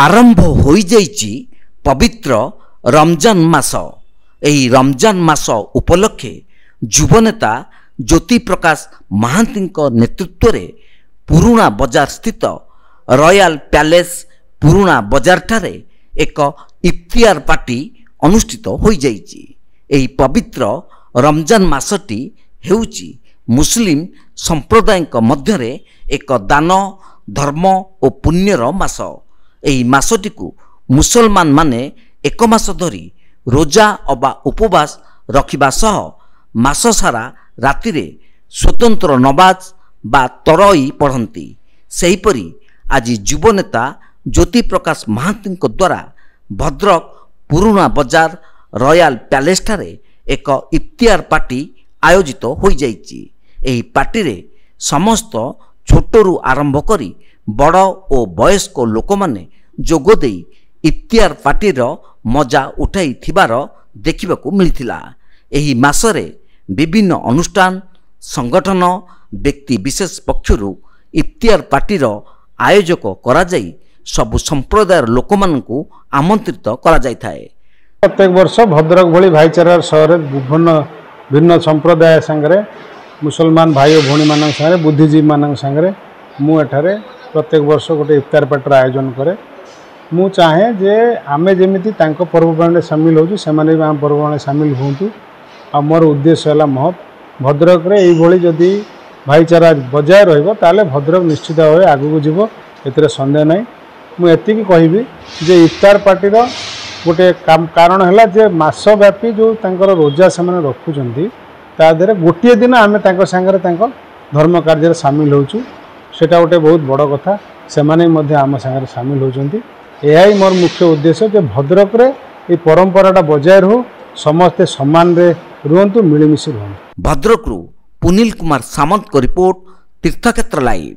आरंभ हो जाइछि पवित्र रमजान मास। एही रमजान मास उपलक्षे युवनेता ज्योति प्रकाश महांती नेतृत्व में पुराणा बजार स्थित रॉयल पैलेस पुराणा बजार ठारे एक इफ्तियार पार्टी अनुष्ठित हो जाइछि। एही पवित्र रमजान मासटी हेउछि मुस्लिम संप्रदाय मध्यरे एक दान धर्म और पुण्यर मास। एही मासटी को मुसलमान माने एक मास धरी रोजा अबा उपवास रखिबा सह मास सारा राति रे स्वतंत्र नमाज बा तराई पढ़ती। सेहीपरि आज युवनेता ज्योति प्रकाश महांती द्वारा भद्रक पुराणा बजार रॉयल पैलेस ठारे एक इफ्तियार पार्टी आयोजित हो जाइछि। एही पार्टी रे समस्त छोटरू आरंभ करी बड़ और वयस्क लोक माने जोग देई इफ्तियार पार्टीर मजा उठाई थिबार देखिबाकू मिलिथिला। एही मासरे विभिन्न अनुष्ठान संगठन व्यक्ति विशेष पक्षरु इफ्तियार पार्टीर आयोजक करा जाई सबु संप्रदायर लोक मानकू आमंत्रित करा जाई थाए। प्रत्येक वर्ष भद्रक भली भाईचारा सहर भिन्न संप्रदाय संगे मुसलमान भाई और भौणी मान संगे बुद्धिजीवी मान संगे मु एठारे प्रत्येक वर्ष गोटे इफ्तार पार्टीर आयोजन करे। मु चाहे जे आमे जेमिति तांको पर्वपर्वाणी सामिल होजु सेमाने भी आम पर्वपर्वाणी सामिल होंतु। आ मोर उद्देश्य है महत भद्रक रे एई भली जदि भाईचारा बजाय रहिबो ताले भद्रक निश्चित भाव आगु जीवो एतरे संदेह नहीं। मु एतिकी कहबी जे इफ्तार पार्टीर गोटे कारण है जे मास व्यापी जो तांकर रोजा से रखुचंती ता देहरे गोटे दिन आमे तांको संगे तांको धर्म कार्य सामिल होचु। सेटा गोटे बहुत बड़ कथा सेमाने मध्य आम संगे सामिल होचंती। यही मोर मुख्य उद्देश्य जे भद्रक रे ए परंपराटा बजाय रहो समस्ते सम्मान रे रुहंतु मिलमिशि रुहंतु। भद्रक रु पुनील कुमार सामंत को रिपोर्ट तीर्थक्षेत्र लाइव।